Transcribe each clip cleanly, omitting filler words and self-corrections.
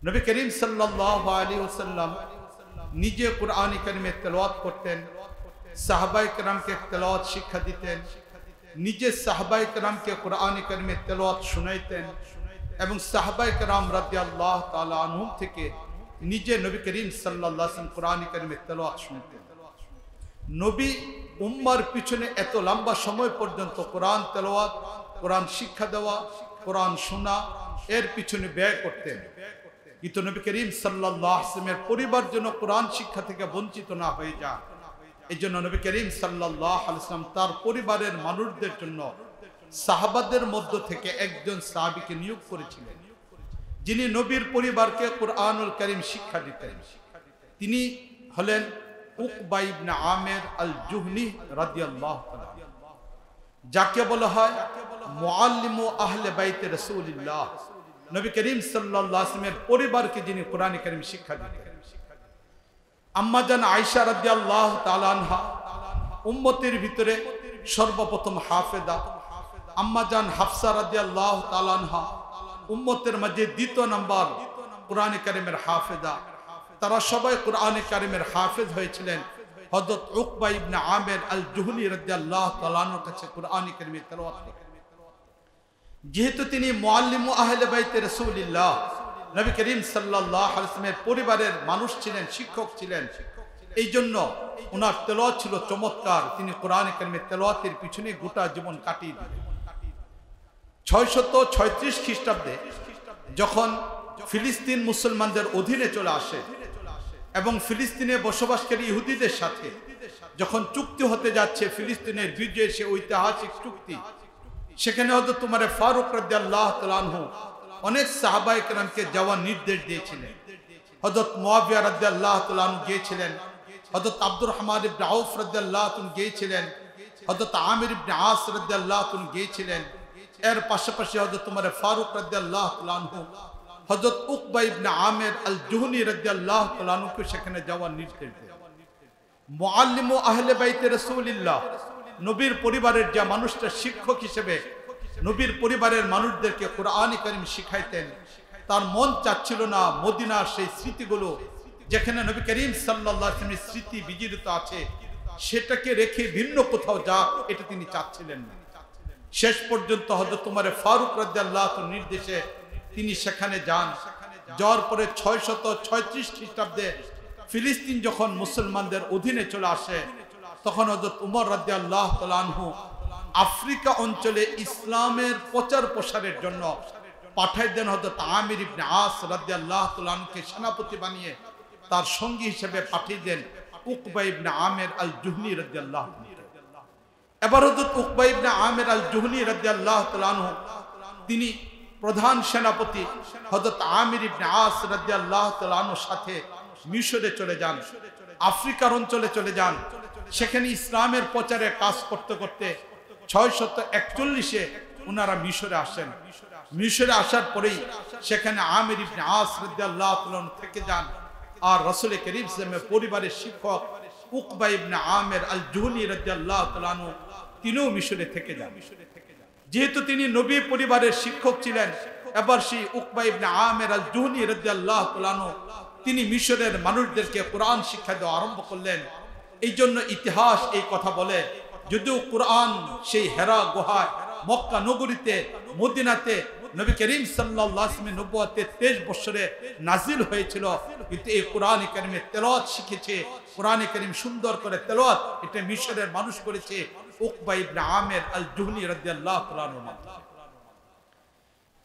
নবী করিম সাল্লাল্লাহু আলাইহি ওয়াসাল্লাম নিজে কুরআন কারীমে তেলাওয়াত করতেন, সাহাবায়ে কেরামকে তেলাওয়াত শিক্ষা দিতেন, নিজে সাহাবায়ে কেরামকে কুরআন কারীমে তেলাওয়াত শুনাইতেন এবং সাহাবায়ে কেরাম রাদিয়াল্লাহু তাআলা আনহুম থেকে নিজে নবী করিম সাল্লাল্লাহু আলাইহি ওয়াসাল্লাম কুরআন কারীমে তেলাওয়াত শুনতেন। নবী উম্মার পিছনে এত লম্বা সময় পর্যন্ত কোরআন তেলাওয়াত, কোরআন শিক্ষা দেওয়া, কোরআন শোনা এর পিছনে ব্যয় করতেন। কিন্তু নবী করিম সাল্লাল্লাহু আলাইহি ওয়াসাল্লামের পরিবার যেন কোরআন শিক্ষা থেকে বঞ্চিত না হয়ে যায়, এই জন্য নবী করিম সাল্লাল্লাহু আলাইহি ওয়াসাল্লাম তার পরিবারের মানুষদের জন্য সাহাবাদের মধ্য থেকে একজন সাহাবীকে নিয়োগ করেছিলেন, যিনি নবীর পরিবারকে কুরআনুল কারীম শিক্ষা দিতেন। তিনি হলেন উকবা ইবনে আমির আল জুহনি রাদিয়াল্লাহু তাআলা, যাকে বলা হয় মুআল্লিমু আহলে বাইতে রাসূলুল্লাহ। নবী করিম সাল্লাল্লাহু আলাইহি ওয়াসাল্লামের পরিবারকে যিনি কোরআন কারীম শিক্ষা দিতেন। আম্মা জান আয়েশা রাদিয়াল্লাহু তাআলা আনহা উম্মতের ভিতরে সর্বপ্রথম হাফেজা, আম্মা জান হাফসা রাদিয়াল্লাহু তাআলা আনহা উম্মতের মাঝে দ্বিতীয় নম্বর কোরআন কারীমের হাফেজা। তারা সবাই কোরআন কারীমের হাফেজ হয়েছিলেন হযরত উকবা ইবনে আমির আল জুহনি রাদিয়াল্লাহু তাআলা আনহুর কাছে কোরআন কারীমের তেলাওয়াত করতেন। যেহেতু তিনি মুআল্লিমু আহলে বাইতে রাসূলুল্লাহ, নবী করিম সাল্লাল্লাহু আলাইহি ওয়াসাল্লামের পরিবারের মানুষ ছিলেন, শিক্ষক ছিলেন, এই জন্য ওনার তেলাওয়াত ছিল চমৎকার। তিনি কোরআন কারীমের তেলাওয়াতের পিছনে গোটা জীবন কাটিয়ে দিলেন। 636 খ্রিস্টাব্দে যখন ফিলিস্তিন মুসলমানদের অধীনে চলে আসে এবং ফিলিস্তিনে বসবাসকারী ইহুদিদের সাথে যখন চুক্তি হতে যাচ্ছে, ফিলিস্তিনের বিজয়ের সে ঐতিহাসিক চুক্তি, সেখানে হযরত উমর ফারুক রাদিয়াল্লাহু তাআলা আনহু অনেক সাহাবায়ে কেরামকে যাওয়ার নির্দেশ দিয়েছিলেন। হযরত মুয়াবিয়া রাদিয়াল্লাহু তাআলা আনহু গিয়েছিলেন, হযরত আব্দুর রহমান ইবনে আউফ রাদিয়াল্লাহু তাআলা গিয়েছিলেন, হযরত আমির ইবনে আস রাদিয়াল্লাহু তাআলা গিয়েছিলেন। এর পাশাপাশি হযরত উমর ফারুক রাদিয়াল্লাহু তাআলা আনহু হযরত উকবা ইবনে আমির আল জুহনি রাদিয়াল্লাহু তাআলা আনহুকে সেখানে যাওয়ার নির্দেশ দেন। মুআল্লিমু আহলে বাইতে রাসূলুল্লাহ, নবীর পরিবারের যে মানুষটা শিক্ষক হিসেবে নবীর পরিবারের মানুষদেরকে কোরআন কারীম শিখাইতেন, তার মন চাচ্ছিল না মদিনার সেই স্মৃতিগুলো যেখানে নবী করিম সাল্লাল্লাহু আলাইহি ওয়াসাল্লামের স্মৃতি বিজড়িত আছে সেটাকে রেখে ভিন্ন কোথাও যাক, এটা তিনি চাচ্ছিলেন না। শেষ পর্যন্ত হযরত উমর ফারুক রাদিয়াল্লাহু তাআলার নির্দেশে তিনি সেখানে যান। যাওয়ার পরে 636 খ্রিস্টাব্দে ফিলিস্তিন যখন মুসলমানদের অধীনে চলে আসে, তখন হযরত উমর রাদিয়াল্লাহু তাআলা আনহু আফ্রিকা অঞ্চলে ইসলামের প্রচার প্রসারের জন্য পাঠায় দেন হযরত আমির ইবনে আস রাদিয়াল্লাহু তাআলা আনহুকে সেনাপতি বানিয়ে তার সঙ্গী হিসেবে পাঠিয়ে দেন উকবা ইবনে আমির আল জুহনি রাদিয়াল্লাহু তাআলা। এবার হযরত উকবা ইবনে আমির আল জুহনি রাদিয়াল্লাহু তাআলা আনহু তিনি প্রধান সেনাপতি হযরত আমির ইবনে আস রাদিয়াল্লাহু তাআলা আনহুর সাথে মিশরে চলে যান, আফ্রিকার অঞ্চলে চলে যান। সেখানে ইসলামের প্রচারে কাজ করতে করতে 641-এ ওনারা মিশরে আসেন। মিশরে আসার পরেই সেখানে আমির ইবনে আস রাদিয়াল্লাহু তাআলা থেকে যান। আর রাসূল করিম সাল্লাল্লাহু আলাইহি ওয়াসাল্লামের পরিবারের শিক্ষক উকবা ইবনে আমির আল জুহনি রাদিয়াল্লাহু তাআলা আনহু তিনিও মিশরে থেকে যান। যেহেতু তিনি নবী পরিবারের শিক্ষক ছিলেন, এবার সেই উকবা ইবনে আমির আল জুহনি রাদিয়াল্লাহু তাআলা আনহু তিনি মিশরের মানুষদেরকে কোরআন শিক্ষা দেওয়া আরম্ভ করলেন। এই জন্য ইতিহাস এই কথা বলে, যদিও কোরআন সেই হেরা গুহায়, মক্কা নগরীতে, মদিনাতে নবী করিম সাল্লাল্লাহু আলাইহি ওয়াসাল্লামের নবুয়তের 23 বছরে নাজিল হয়েছিল, কিন্তু এই কোরআন কারীমের তেলাওয়াত শিখেছে, কোরআন কারীম সুন্দর করে তেলাওয়াত এটা মিশরের মানুষ করেছে উকবা ইবনে আমির আল জুহনি রাদিয়াল্লাহু তাআলা আনহু।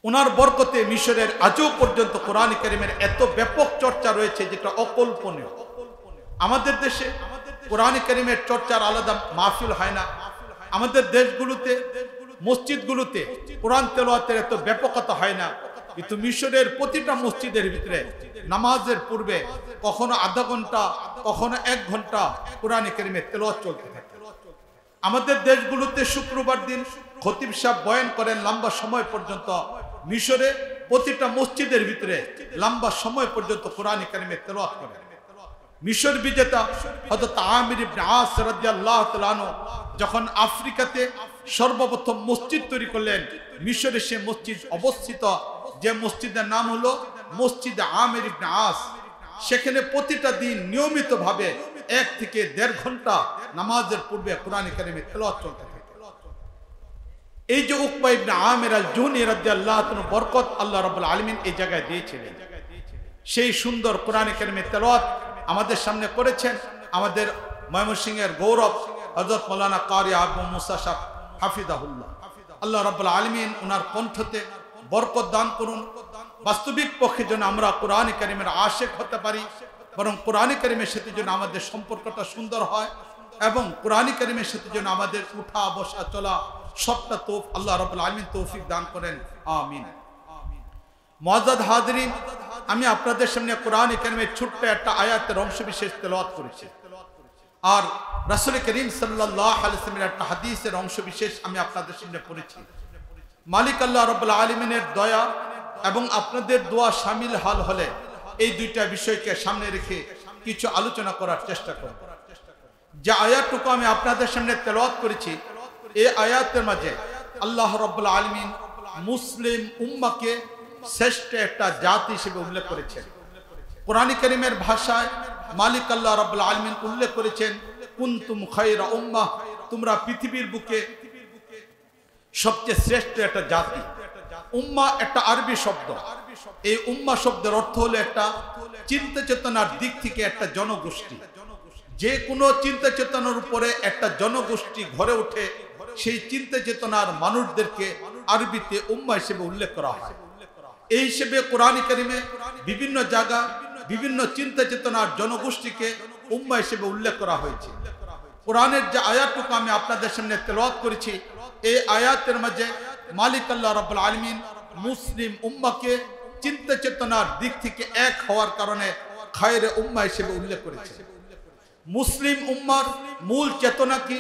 ওনার বরকতে মিশরের আজও পর্যন্ত কোরআন কারীমের এত ব্যাপক চর্চা রয়েছে যেটা অকল্পনীয়। আমাদের দেশে কোরআন কারীমের চর্চার আলাদা মাহফিল হয় না। আমাদের দেশগুলোতে মসজিদগুলোতে কোরআন তেলাওয়াতের এত ব্যাপকতা হয় না, কিন্তু মিশরের প্রতিটা মসজিদের ভিতরে নামাজের পূর্বে কখনো আধা ঘন্টা, কখনো 1 ঘন্টা কোরআন কারীমের তেলাওয়াত চলতে থাকে। আমাদের দেশগুলোতে শুক্রবার দিন খতিব সাহেব বয়ান করেন লম্বা সময় পর্যন্ত। মিশরে প্রতিটা মসজিদের ভিতরে লম্বা সময় পর্যন্ত কোরআন কারীমের তেলাওয়াত করেন। মিশর বিজেতা হযরত আমির ইবনে আস রাদিয়াল্লাহু তাআলা আনহু যখন আফ্রিকাতে সর্বপ্রথম মসজিদ তৈরি করলেন, মিশরে সে মসজিদ অবস্থিত, যে মসজিদের নাম হলো মসজিদে আমির ইবনে আস, সেখানে প্রতিটা দিন নিয়মিতভাবে 1 থেকে 1.5 ঘন্টা নামাজের পূর্বে কোরআন কারীমের তেলাওয়াত চলতে থাকে। এই যে উকবা ইবনে আমির আল জুহনি রাদিয়াল্লাহু তাআলা বরকত আল্লাহ রাব্বুল আলামিন এই জায়গায় দিয়েছিলেন, সেই সুন্দর কোরআন কারীমের তেলাওয়াত আমাদের সামনে করেছেন আমাদের ময়মনসিংহের গৌরব হযরত মাওলানা কারি আবু মুসা সাহেব হাফিজাহুল্লাহ। আল্লাহ রাব্বুল আলামিন ওনার কণ্ঠতে বরকত দান করুন। বাস্তবিক পক্ষে যেন আমরা কোরআন কারীমের আশিক হতে পারি, বরং কোরআন কারীমের সাথে যেন আমাদের সম্পর্কটা সুন্দর হয়, এবং কোরআন কারীমের সাথে যেন আমাদের উঠা বসা চলা সবটা তো আল্লাহ রাব্বুল আলামিন তৌফিক দান করেন, আমিন। মুআজ্জাজ হাজিরিন, আমি আপনাদের সামনে কোরআন কারীমের ছোট্ট একটা আয়াতের অংশ বিশেষ তেলাওয়াত করেছি, আর রাসূল করিম সাল্লাল্লাহু আলাইহি ওয়াসাল্লামের একটা হাদিসের অংশ বিশেষ আমি আপনাদের সামনে পড়েছি। মালিক আল্লাহ রাব্বুল আলামিনের দয়া এবং আপনাদের দোয়া শামিল হাল হলে এই দুইটা বিষয়কে সামনে রেখে কিছু আলোচনা করার চেষ্টা করব। যে আয়াতটুকু আমি আপনাদের সামনে তেলাওয়াত করেছি, এই আয়াতের মাঝে আল্লাহ রাব্বুল আলামিন মুসলিম উম্মাহকে শ্রেষ্ঠ একটা জাতি হিসেবে উল্লেখ করেছেন। কোরআন কারীমের ভাষায় মালিক আল্লাহ রাব্বুল আলামিন উল্লেখ করেছেন, কুনতুম খায়রা উম্মাহ, তোমরা পৃথিবীর বুকে সবচেয়ে শ্রেষ্ঠ একটা জাতি। উম্মাহ একটা আরবি শব্দ। এই উম্মাহ শব্দের অর্থ হলো একটা চিন্তা চেতনার দিক থেকে একটা জনগোষ্ঠী। যে কোনো চিন্তা চেতনার উপরে একটা জনগোষ্ঠী গড়ে ওঠে, সেই চিন্তা চেতনার মানুষদেরকে আরবিতে উম্মাহ হিসেবে উল্লেখ করা হয়। এই হিসেবে কোরআন কারীমে বিভিন্ন জায়গা বিভিন্ন চিন্তা চেতনার জনগোষ্ঠীকে উম্মাহ হিসেবে উল্লেখ করা হয়েছে। কোরআনের যে আয়াতটুকু আমি আপনাদের সামনে তেলাওয়াত করেছি, এই আয়াতের মাঝে মালিক আল্লাহ রাব্বুল আলামিন মুসলিম উম্মাহকে চিন্তা চেতনার দিক থেকে এক হওয়ার কারণে খায়রে উম্মাহ হিসেবে উল্লেখ করেছে। মুসলিম উম্মার মূল চেতনা কি?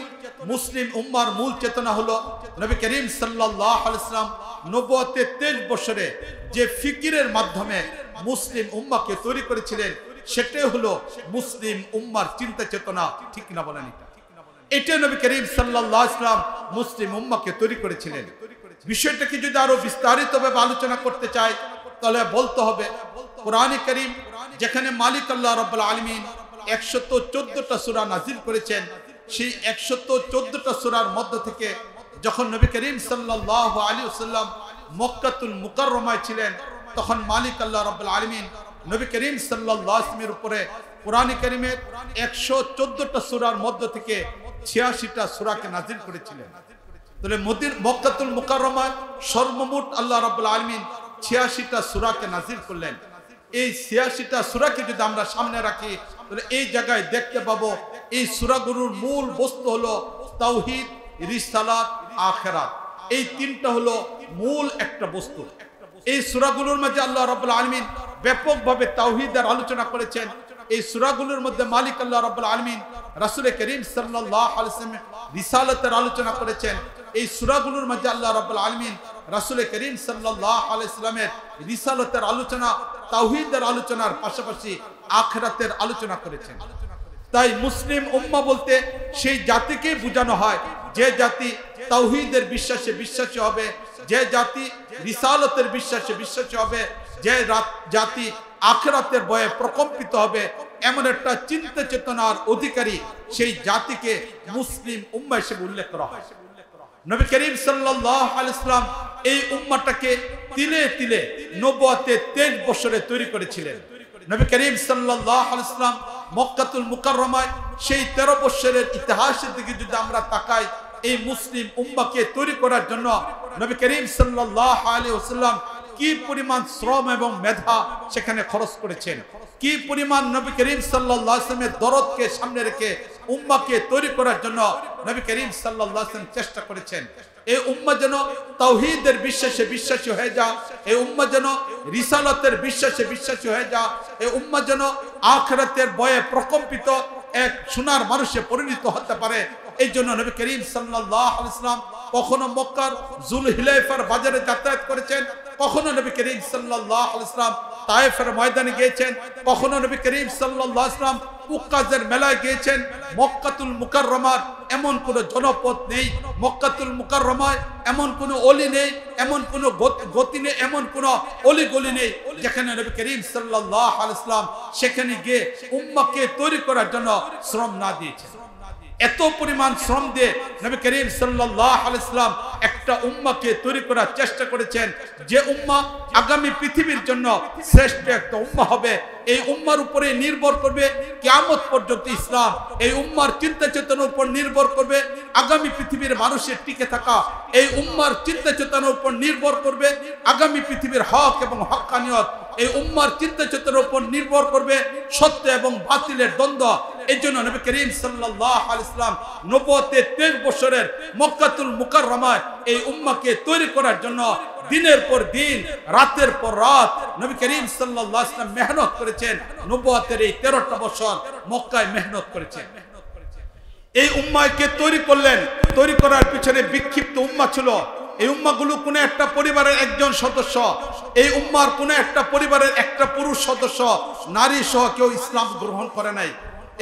মুসলিম উম্মার মূল চেতনা হলো নবী করিম সাল্লাল্লাহু আলাইহি ওয়াসাল্লাম নবুয়তের 23 বছরে যে ফিকিরের মাধ্যমে মুসলিম উম্মাহকে তৈরি করেছিলেন, সেটাই হলো মুসলিম উম্মার চিন্তা চেতনা। ঠিক না বলেন? এটা নবী করিম সাল্লাল্লাহু আলাইহি ওয়াসাল্লাম মুসলিম উম্মাহকে তৈরি করেছিলেন। বিষয়টাকে যদি আরো বিস্তারিতভাবে আলোচনা করতে চাই, তাহলে বলতে হবে কোরআন কারীম যেখানে মালিক আল্লাহ রাব্বুল আলামিন 114টা সূরা নাযিল করেছেন, সেই 114টা সূরার মধ্য থেকে যখন নবী করিম সাল্লাল্লাহু আলাইহি ওয়াসাল্লাম মক্কাতুল মুকাররমায় ছিলেন, তখন মালিক আল্লাহ রাব্বুল আলামিন নবী করিম সাল্লাল্লাহু আলাইহি ওয়াসাল্লামের উপরে কোরআন কারীমের 114টা সূরার মধ্য থেকে 86টা সূরাকে নাযিল করেছিলেন। তাহলে মক্কাতুল মুকাররমায় সর্বমোট আল্লাহ রাব্বুল আলামিন 86টা সূরাকে নাযিল করলেন। এই 86টা সূরাকে যদি আমরা সামনে রাখি, তাহলে এই জায়গায় দেখতে পাবো এই সূরাগুলোর মূল বস্তু হলো তাওহীদ, রিসালাত, আখিরাত। এই তিনটা হলো মূল একটা বস্তু। এই সূরাগুলোর মধ্যে আল্লাহ রাব্বুল আলামিন ব্যাপকভাবে তাওহীদের আলোচনা করেছেন। এই সূরাগুলোর মধ্যে মালিক আল্লাহ রাব্বুল আলামিন রাসূল করিম সাল্লাল্লাহু আলাইহি ওয়াসাল্লামের রিসালাতের আলোচনা করেছেন। এই সূরাগুলোর মধ্যে আল্লাহ রাব্বুল আলামিন রাসূল করিম সাল্লাল্লাহু আলাইহি ওয়াসাল্লামের রিসালাতের আলোচনা, তাওহীদের আলোচনার পাশাপাশি আখিরাতের আলোচনা করেছেন। তাই মুসলিম উম্মাহ বলতে সেই জাতিকে বোঝানো হয় যে জাতি তাওহীদের বিশ্বাসে বিশ্বাসী হবে, যে জাতি রিসালাতের বিশ্বাসে বিশ্বাসী হবে, যে জাতি আখিরাতের ভয়ে প্রকম্পিত হবে, এমন একটা চিন্তা চেতনার অধিকারী সেই জাতিকে মুসলিম উম্মাহ হিসেবে উল্লেখ করা হয়। নবী করিম সাল্লাল্লাহু আলাইহি ওয়াসাল্লাম এই উম্মাহটাকে তিলে তিলে নবুয়তের 23 বছরে তৈরি করেছিলেন। নবী করিম সাল্লাল্লাহু আলাইহি ওয়াসাল্লাম মক্কাতুল মুকাররমায় সেই 13 বছরের ইতিহাসের দিকে যদি আমরা তাকাই, এই মুসলিম উম্মাহকে তৈরি করার জন্য নবী করিম সাল্লাল্লাহু আলাইহি ওয়াসাল্লাম কি পরিমাণ শ্রম এবং মেধা সেখানে খরচ করেছেন, কি পরিমাণ নবী করিম সাল্লাল্লাহু আলাইহি ওয়াসাল্লামের দরদকে সামনে রেখে উম্মাহকে তৈরি করার জন্য নবী করিম সাল্লাল্লাহু আলাইহি ওয়াসাল্লাম চেষ্টা করেছেন। এই উম্মাহ যেন তাওহীদের বিশ্বাসে বিশ্বাসী হয়ে যায়, এই উম্মাহ যেন রিসালাতের বিশ্বাসে বিশ্বাসী হয়ে যায়, এই উম্মাহ যেন আখিরাতের ভয়ে প্রকম্পিত এক সোনার মানুষে পরিণত হতে পারে। এই জন্য নবী করিম সাল্লাল্লাহু আলাইহি ওয়াসাল্লাম কখনো মক্কার জুলহুলাইফার বাজারে যাতায়াত করেছেন, কখনো নবী করিম সাল্লাল্লাহু আলাইহি ওয়াসাল্লাম তায়েফের ময়দানে গিয়েছেন, কখনো নবী করিম সাল্লাল্লাহু আলাইহি ওয়াসাল্লাম উকাজের মেলায় গিয়েছেন। মক্কাতুল মুকাররমার এমন কোন জনপদ নেই, মক্কাতুল মুকাররমায় এমন কোন অলি নেই, এমন কোন গতি নেই, এমন কোন অলি গলি নেই যেখানে নবী করিম সাল্লাল্লাহু আলাইহি ওয়াসাল্লাম সেখানে গিয়ে উম্মাহকে তৈরি করার জন্য শ্রম না দিয়েছেন। এত পরিমাণ শ্রম দিয়ে নবী করিম সাল্লাল্লাহু আলাইহি ওয়াসাল্লাম একটা উম্মাহকে তৈরি করার চেষ্টা করেছেন, যে উম্মাহ আগামী পৃথিবীর জন্য শ্রেষ্ঠ একটা উম্মাহ হবে। এই উম্মার উপরে নির্ভর করবে কিয়ামত পর্যন্ত ইসলাম। এই উম্মার চিন্তা চেতনার উপর নির্ভর করবে আগামী পৃথিবীর মানুষের টিকে থাকা। এই উম্মার চিন্তা চেতনার উপর নির্ভর করবে আগামী পৃথিবীর হক এবং হক্কানিয়ত। এই উম্মার চিন্তা চেতনার উপর নির্ভর করবে সত্য এবং বাতিলের দ্বন্দ্ব। এই জন্য নবী করিম সাল্লাল্লাহু আলাইহি ওয়াসাল্লাম নবুয়তের 23 বছরের মক্কাতুল মুকাররমায় এই উম্মাহকে তৈরি করার জন্য দিনের পর দিন, রাতের পর রাত নবী করিম সাল্লাল্লাহু আলাইহি ওয়াসাল্লাম মেহনত করেছেন। নবুয়তের এই 13টা বছর মক্কায় মেহনত করেছেন। এই উম্মাহকে তৈরি করলেন। তৈরি করার পিছনে বিক্ষিপ্ত উম্মাহ ছিল। এই উম্মাহগুলো কোন একটা পরিবারের একজন সদস্য, এই উম্মার কোন একটা পরিবারের একটা পুরুষ সদস্য, নারী সহ কেউ ইসলাম গ্রহণ করে নাই।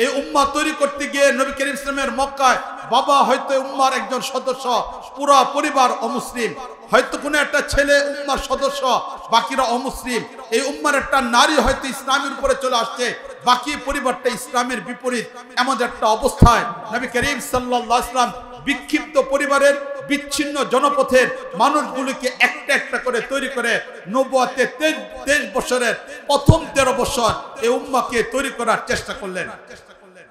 এই উম্মাহ তৈরি করতে গিয়ে নবী করিম ইসলামের মক্কায় বাবা হয়তো উম্মার একজন সদস্য, পুরো পরিবার অমুসলিম। হয়তো কোনো একটা ছেলে উম্মার সদস্য, বাকিরা অমুসলিম। এই উম্মার একটা নারী হয়তো ইসলামের উপরে চলে আসছে, বাকি পরিবারটা ইসলামের বিপরীত। এমন একটা অবস্থায় নবী করিম সাল্লাল্লাহু আলাইহি ওয়াসাল্লাম বিক্ষিপ্ত পরিবারের, বিচ্ছিন্ন জনপথের মানুষগুলোকে একটা একটা করে তৈরি করে নবুয়তের 23 বছরের প্রথম 13 বছর এই উম্মাহকে তৈরি করার চেষ্টা করলেন।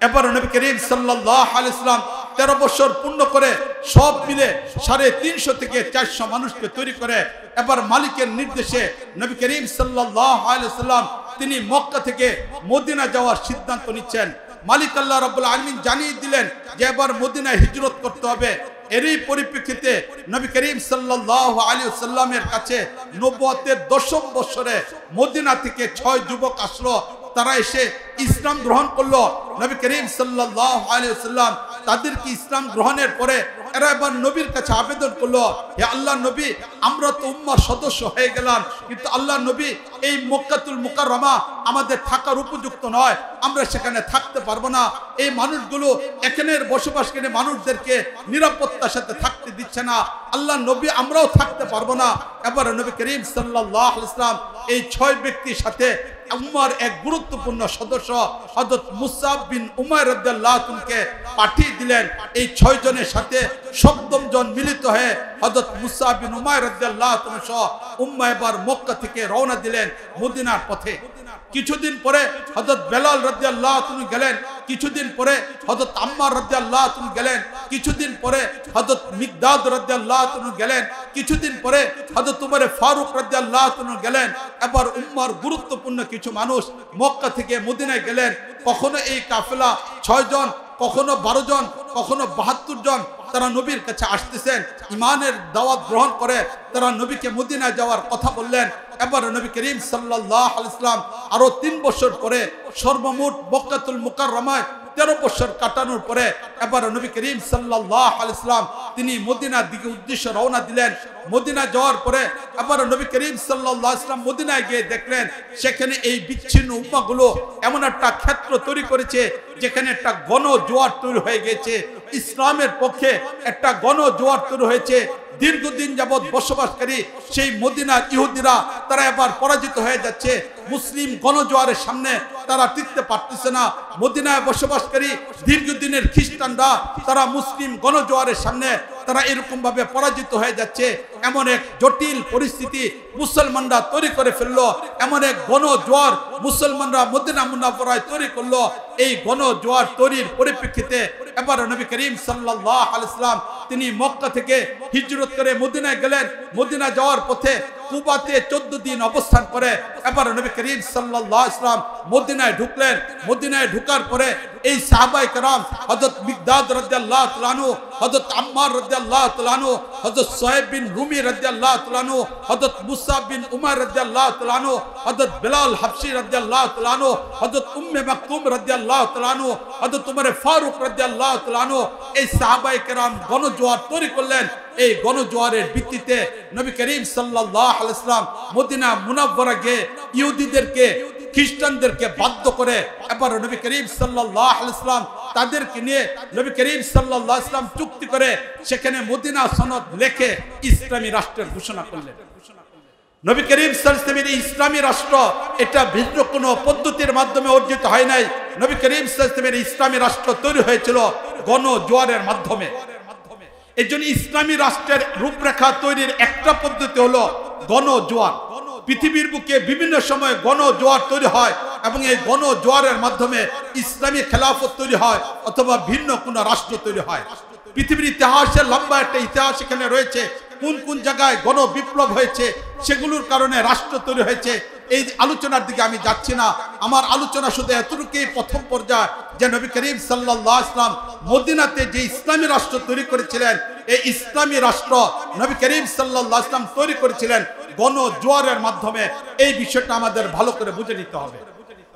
এবার নবী করিম সাল্লাল্লাহু আলাইহি ওয়াসাল্লাম 13 বছর পূর্ণ করে সব মিলে 350 থেকে 400 মানুষকে তৈরি করে এবার মালিকের নির্দেশে নবী করিম সাল্লাল্লাহু আলাইহি ওয়াসাল্লাম তিনি মক্কা থেকে মদিনা যাওয়ার সিদ্ধান্ত নিচ্ছেন। মালিক আল্লাহ রাব্বুল আলামিন জানিয়ে দিলেন যে এবার মদিনায় হিজরত করতে হবে। এরই পরিপ্রেক্ষিতে নবী করিম সাল্লাল্লাহু আলাইহি ওয়াসাল্লামের কাছে নবুয়তের 10ম বছরে মদিনা থেকে 6 যুবক আসলো। তারা এসে ইসলাম গ্রহণ করলো। নবী করিম সাল্লাল্লাহু আলাইহি ওয়াসাল্লাম তাদেরকে ইসলাম গ্রহণের পরে এরা এবার নবীর কাছে আবেদন করলো, হে আল্লাহর নবী, আমরা তো উম্মাহর সদস্য হয়ে গেলাম, কিন্তু আল্লাহর নবী এই মক্কাতুল মুকাররমা আমাদের থাকার উপযুক্ত নয়, আমরা সেখানে থাকতে পারবো না। এই মানুষগুলো এখানের বসবাসকারী মানুষদেরকে নিরাপত্তার সাথে থাকতে দিচ্ছে না। আল্লাহর নবী, আমরাও থাকতে পারবো না। এবার নবী করিম সাল্লাল্লাহু আলাইহি ওয়াসাল্লাম এই 6 ব্যক্তির সাথে উম্মার এক গুরুত্বপূর্ণ সদস্য হযরত মুসআব বিন উমাইর রাদিয়াল্লাহু আনহুকে পাঠিয়ে দিলেন। এই 6 জনের সাথে 7ম জন মিলিত হয়ে হযরত মুসআব বিন উমাইর রাদিয়াল্লাহু আনহু সহ উম্মাহ এবার মক্কা থেকে রওনা দিলেন মদিনার পথে। কিছুদিন পরে হযরত বেলাল রাদিয়াল্লাহু আনহু গেলেন, কিছুদিন পরে হযরত আম্মার রাদিয়াল্লাহু আনহু গেলেন, কিছুদিন পরে হযরত মিকদাদ রাদিয়াল্লাহু আনহু গেলেন, কিছুদিন পরে হযরত উমর ফারুক রাদিয়াল্লাহু আনহু গেলেন। এবার উম্মার গুরুত্বপূর্ণ কিছু মানুষ মক্কা থেকে মদিনায় গেলেন। কখনো এই কাফেলা 6 জন, কখনো 12 জন, কখনো 72 জন তারা নবীর কাছে আসতেছেন, ইমানের দাওয়াত গ্রহণ করে তারা নবীকে মদিনায় যাওয়ার কথা বললেন। এবার নবী করিম সাল্লাল্লাহু আলাইহি ওয়াসাল্লাম আরো 3 বছর পরে সর্বমোট মক্কাতুল মুকাররমায় 13 বছর কাটানোর পরে এবার নবী করিম সাল্লাল্লাহু আলাইহি ওয়াসাল্লাম তিনি মদিনার দিকে উদ্দেশ্যে রওনা দিলেন। মদিনা যাওয়ার পরে এবার নবী করিম সাল্লাল্লাহু আলাইহি ওয়াসাল্লাম মদিনায় গিয়ে দেখলেন সেখানে এই বিচ্ছিন্ন উম্মাহগুলো এমন একটা ক্ষেত্র তৈরি করেছে যেখানে একটা গণজোয়ার তৈরি হয়ে গেছে। ইসলামের পক্ষে একটা গণজোয়ার তৈরি হয়েছে। দীর্ঘদিন যাবৎ বসবাসকারী সেই মদিনার ইহুদিরা তারা এবার পরাজিত হয়ে যাচ্ছে। মুসলিম গণজোয়ারের সামনে তারা টিকতে পারতেছে না। মদিনায় বসবাসকারী দীর্ঘদিনের খ্রিস্টানরা তারা মুসলিম গণজোয়ারের সামনে তারা এরকম ভাবে পরাজিত হয়ে যাচ্ছে। এমন এক জটিল পরিস্থিতি মুসলমানরা তৈরি করে ফেললো। এমন এক গণজোয়ার মুসলমানরা মদিনা মুনাওয়ারায় তৈরি করলো। এই গণজোয়ার তৈরির পরিপ্রেক্ষিতে এবার নবী করিম সাল্লাল্লাহু আলাইহি ওয়াসাল্লাম তিনি মক্কা থেকে হিজরত করে মদিনায় গেলেন। মদিনা যাওয়ার পথে কুবাতে 14 দিন অবস্থান করে এবার নবী করিম সাল্লাল্লাহু আলাইহি ওয়াসাল্লাম মদিনায় ঢুকলেন। মদিনায় ঢোকার পরে এই সাহাবায়ে কেরাম হযরত মিকদাদ রাদিয়াল্লাহু তাআলা আনহু, হযরত আম্মার রাদিয়াল্লাহু তাআলা আনহু, হযরত সুহাইব বিন রুমি রাদিয়াল্লাহু তাআলা আনহু, হযরত মুসআব বিন উমাইর রাদিয়াল্লাহু তাআলা আনহু, হযরত বেলাল হাবশী রাদিয়াল্লাহু তাআলা আনহু, হযরত উম্মে মাকতুম রাদিয়াল্লাহু তাআলা আনহু, হযরত উমর ফারুক রাদিয়াল্লাহু তাআলা আনহু এই সাহাবায়ে কেরাম গণজোয়ার তৈরি করলেন। এই গণজোয়ারের ভিত্তিতে নবী করিম সাল্লাল্লাহু আলাইহি ওয়াসাল্লাম মদিনা মুনাওয়ারা গিয়ে ইহুদিদেরকে খ্রিস্টানদেরকে বাধ্য করে এবার নবী করিম সাল্লাল্লাহু আলাইহি ওয়াসাল্লাম তাদেরকে নিয়ে নবী করিম সাল্লাল্লাহু আলাইহি ওয়াসাল্লাম চুক্তি করে সেখানে মদিনা সনদ লিখে ইসলামী রাষ্ট্রের ঘোষণা করলেন। নবী করিম সাল্লাল্লাহু আলাইহি ওয়াসাল্লামের ইসলামী রাষ্ট্র এটা ভিন্ন কোনো পদ্ধতির মাধ্যমে অর্জিত হয় নাই। নবী করিম সাল্লাল্লাহু আলাইহি ওয়াসাল্লামের ইসলামী রাষ্ট্র তৈরি হয়েছিল গণজোয়ারের মাধ্যমে। এই জন্য ইসলামী রাষ্ট্রের রূপরেখা তৈরির একটা পদ্ধতি হলো গণজোয়ার। পৃথিবীর বুকে বিভিন্ন সময় গণজোয়ার তৈরি হয় এবং এই গণজোয়ারের মাধ্যমে ইসলামী খেলাফত তৈরি হয় অথবা ভিন্ন কোনো রাষ্ট্র তৈরি হয়। পৃথিবীর ইতিহাসের লম্বা একটা ইতিহাস এখানে রয়েছে। কোন কোন জায়গায় গণ বিপ্লব হয়েছে, সেগুলোর কারণে রাষ্ট্র তৈরি হয়েছে। এই আলোচনার দিকে আমি যাচ্ছি না। আমার আলোচনা শুধু এতটুকুই প্রথম পর্যায়ে যে নবী করিম সাল্লাল্লাহু আলাইহি ওয়াসাল্লাম মদিনাতে যে ইসলামী রাষ্ট্র তৈরি করেছিলেন, এই ইসলামী রাষ্ট্র নবী করিম সাল্লাল্লাহু আলাইহি ওয়াসাল্লাম তৈরি করেছিলেন গণজোয়ারের মাধ্যমে। এই বিষয়টা আমাদের ভালো করে বুঝে নিতে হবে।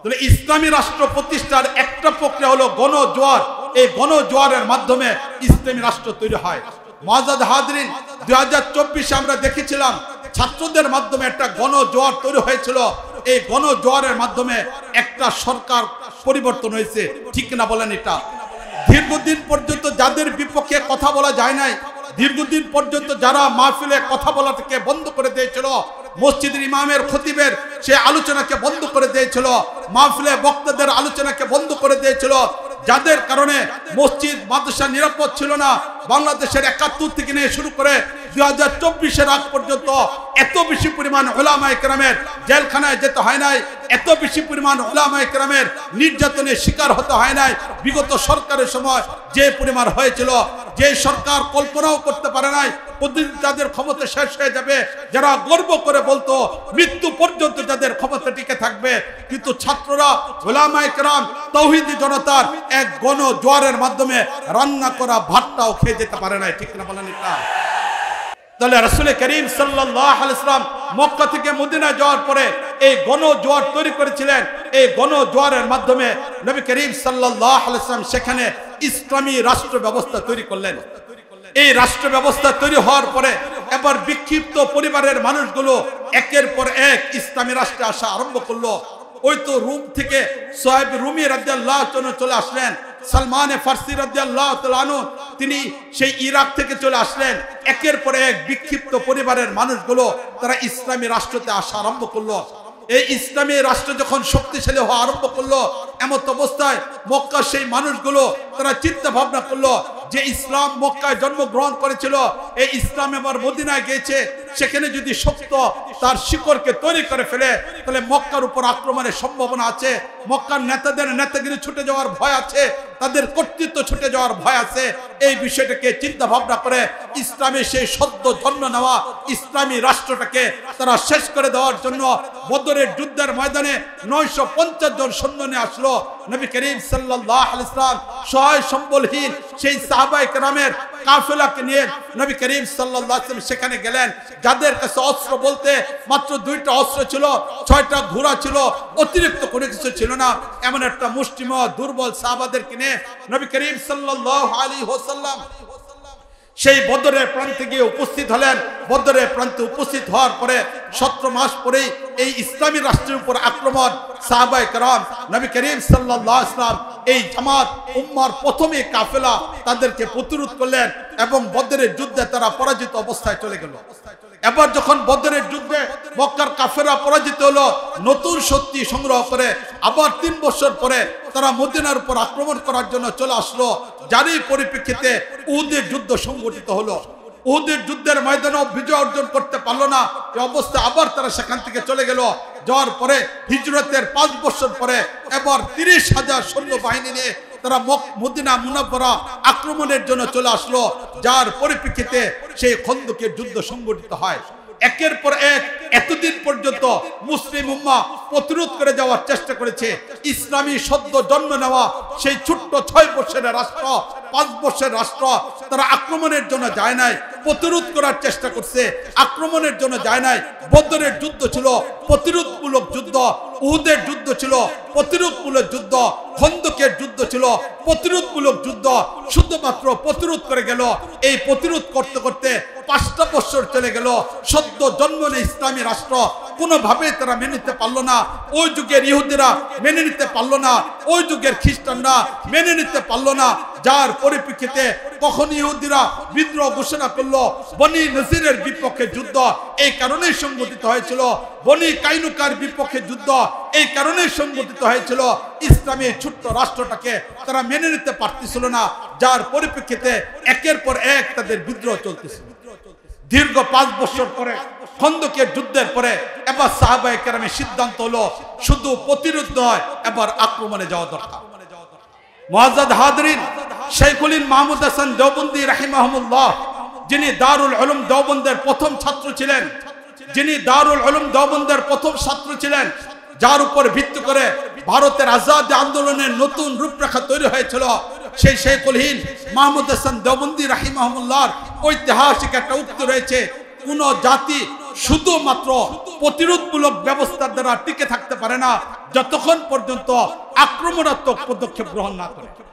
তাহলে ইসলামী রাষ্ট্র প্রতিষ্ঠার একটা প্রক্রিয়া হলো গণজোয়ার। এই গণজোয়ারের মাধ্যমে ইসলামী রাষ্ট্র তৈরি হয়। মুআজ্জাজ হাজরিন, 2024 আমরা দেখেছিলাম ছাত্রদের মাধ্যমে একটা গণজোয়ার তৈরি হয়েছিল। এই গণজোয়ারের মাধ্যমে একটা সরকার পরিবর্তন হয়েছে, ঠিক না বলেন? এটা দীর্ঘদিন পর্যন্ত যাদের বিপক্ষে কথা বলা যায় নাই, দীর্ঘদিন পর্যন্ত যারা মাহফিলে কথা বলা থেকে বন্ধ করে দিয়েছিল, মসজিদের ইমামের খতিবের সে আলোচনাকে বন্ধ করে দিয়েছিল, মাহফিলে বক্তাদের আলোচনাকে বন্ধ করে দিয়েছিল, যাদের কারণে মসজিদ মাদ্রাসা নিরাপদ ছিল না। বাংলাদেশের 71 থেকে নিয়ে শুরু করে 2024-এর আগ পর্যন্ত এত বেশি পরিমাণ উলামায়ে কেরামের জেলখানায় যেতে হয় নাই, এত বেশি পরিমাণ উলামায়ে কেরামের নির্যাতনের শিকার হতে হয় নাই। বিগত সরকারের সময় যে পরিমাণ হয়েছিল, যে সরকার কল্পনাও করতে পারে নাই প্রতিদিন তাদের ক্ষমতা শেষ হয়ে যাবে, যারা গর্ব করে বলতো মৃত্যু পর্যন্ত যাদের ক্ষমতা টিকে থাকবে। কিন্তু ছাত্ররা, উলামায়ে কেরাম, তাওহীদি জনতার এক গণজোয়ারের মাধ্যমে রান্না করা ভাতটাও খেয়ে যেতে পারে নাই, ঠিক না বলেন? এটা তাহলে রাসূল করিম সাল্লাল্লাহু আলাইহি ওয়াসাল্লাম মক্কা থেকে মদিনা যাওয়ার পরে এই গণজোয়ার তৈরি করেছিলেন। এই গণজোয়ারের মাধ্যমে নবী করিম সাল্লাল্লাহু আলাইহি ওয়াসাল্লাম সেখানে ইসলামী রাষ্ট্র ব্যবস্থা তৈরি করলেন। এই রাষ্ট্র ব্যবস্থা তৈরি হওয়ার পরে এবার বিক্ষিপ্ত পরিবারের মানুষগুলো একের পর এক ইসলামী রাষ্ট্রে আসা আরম্ভ করলো। ওই তো রোম থেকে সোহাইব রুমি রাদিয়াল্লাহু তাআলা চলে আসলেন, সালমান ফারসি রাদিয়াল্লাহু তাআলা আনহু তিনি সেই ইরাক থেকে চলে আসলেন। একের পর এক বিক্ষিপ্ত পরিবারের মানুষগুলো তারা ইসলামী রাষ্ট্রতে আসা আরম্ভ করলো। এই ইসলামী রাষ্ট্র যখন শক্তিশালী হওয়া আরম্ভ করলো, এমত অবস্থায় মক্কার সেই মানুষগুলো তারা চিন্তা ভাবনা করলো যে ইসলাম মক্কায় জন্মগ্রহণ করেছিল, এই ইসলাম এবার মদিনায় গিয়েছে, সেখানে যদি শক্ত তার শিকড়কে তৈরি করে ফেলে তাহলে মক্কার উপর আক্রমণের সম্ভাবনা আছে। মক্কার নেতাদের নেতাগিরি ছুটে যাওয়ার ভয় আছে, তাদের কর্তৃত্ব ছুটে যাওয়ার ভয় আছে। এই বিষয়টাকে চিন্তা ভাবনা করে ইসলামের সেই সদ্য জন্ম নেওয়া ইসলামী রাষ্ট্রটাকে তারা শেষ করে দেওয়ার জন্য বদরের যুদ্ধের ময়দানে 950 জন সৈন্য নিয়ে আসলো। নবী করিম সাল্লাল্লাহু আলাইহি ওয়াসাল্লাম সহায় সম্বলহীন সেই সাহাবায়ে কেরামের কাফেলাকে নিয়ে নবী করিম সাল্লাল্লাহু আলাইহি ওয়াসাল্লাম সেখানে গেলেন। যাদের কাছে অস্ত্র বলতে মাত্র 2টা অস্ত্র ছিল, 6টা ঘোড়া ছিল, অতিরিক্ত কোনো কিছু ছিল না। এমন একটা মুষ্টিমেয় দুর্বল সাহাবাদেরকে নিয়ে নবী করিম সাল্লাল্লাহু আলাইহি ওয়াসাল্লাম সেই বদরের প্রান্তে গিয়ে উপস্থিত হলেন। বদরের প্রান্তে উপস্থিত হওয়ার পরে 17 মাস পরেই এই ইসলামী রাষ্ট্রের উপর আক্রমণ। সাহাবায়ে কেরাম নবী করিম সাল্লাল্লাহু আলাইহি ওয়াসাল্লাম এই জামাত উম্মার প্রথমে কাফেলা তাদেরকে প্রতিরোধ করলেন এবং বদরের যুদ্ধে তারা পরাজিত অবস্থায় চলে গেল। এবার যখন বদরের যুদ্ধে মক্কার কাফেররা পরাজিত হলো, নতুন শক্তি সংগ্রহ করে আবার 3 বছর পরে তারা মদিনার উপর আক্রমণ করার জন্য চলে আসলো। যারই পরিপ্রেক্ষিতে উহুদের যুদ্ধ সংঘটিত হলো। উহুদের যুদ্ধের ময়দানেও বিজয় অর্জন করতে পারলো না। এই অবস্থা আবার তারা সেখান থেকে চলে গেল। যাওয়ার পরে হিজরতের 5 বছর পরে এবার 30,000 সৈন্য বাহিনী নিয়ে তারা মদিনা মুনাওয়ারা আক্রমণের জন্য চলে আসলো। যার পরিপ্রেক্ষিতে সেই খন্দকের যুদ্ধ সংঘটিত হয়। একের পর এক এতদিন পর্যন্ত মুসলিম উম্মাহ প্রতিরোধ করে যাওয়ার চেষ্টা করেছে। ইসলামী সদ্য জন্ম নেওয়া সেই ছোট্ট 6 বছরের রাষ্ট্র, 5 বছরের রাষ্ট্র তারা আক্রমণের জন্য যায় নাই, প্রতিরোধ করার চেষ্টা করছে, আক্রমণের জন্য যায় নাই। বদরের যুদ্ধ ছিল প্রতিরোধমূলক যুদ্ধ, উহুদের যুদ্ধ ছিল প্রতিরোধমূলক যুদ্ধ, খন্দকের যুদ্ধ ছিল প্রতিরোধমূলক যুদ্ধ। শুধুমাত্র প্রতিরোধ করে গেল। এই প্রতিরোধ করতে করতে 5টা বছর চলে গেল। সদ্য জন্ম নেয় ইসলামী রাষ্ট্র কোনোভাবে তারা মেনে নিতে পারলো না। ওই যুগের ইহুদিরা মেনে নিতে পারলো না, ওই যুগের খ্রিস্টানরা মেনে নিতে পারলো না। যার পরিপ্রেক্ষিতে কখন ইহুদিরা বিদ্রোহ ঘোষণা করলো, বনি নজিরের বিপক্ষে যুদ্ধ এই কারণেই সংগঠিত হয়েছিল, বনি কাইনুকার বিপক্ষে যুদ্ধ এই কারণেই সংগঠিত হয়েছিল। ইসলামী ছোট্ট রাষ্ট্রটাকে তারা মেনে নিতে পারতেছিল না, যার পরিপ্রেক্ষিতে একের পর এক তাদের বিদ্রোহ চলতেছিল। দীর্ঘ 5 বছর পরে খন্দকের যুদ্ধের পরে এবার সাহাবায়ে কেরামের সিদ্ধান্ত হলো শুধু প্রতিরোধ নয়, এবার আক্রমণে যাওয়া দরকার। মুআজ্জাদ হাজরিন, শাইখুল মাহমুদ হাসান দেওবন্দি রাহিমাহুল্লাহ, যিনি দারুল উলুম দেওবন্দের প্রথম ছাত্র ছিলেন, যিনি দারুল উলুম দেওবন্দের প্রথম ছাত্র ছিলেন, যার উপর ভিত্তি করে ভারতের আজাদ আন্দোলনের নতুন রূপরেখা তৈরি হয়েছিল, সেই শাইখুল মাহমুদ হাসান দেওবন্দি রাহিমাহুল্লাহর ঐতিহাসিক একটা উক্তি রয়েছে, কোন জাতি শুধুমাত্র প্রতিরোধমূলক ব্যবস্থার দ্বারা টিকে থাকতে পারে না যতক্ষণ পর্যন্ত আক্রমণাত্মক পদক্ষেপ গ্রহণ না করে।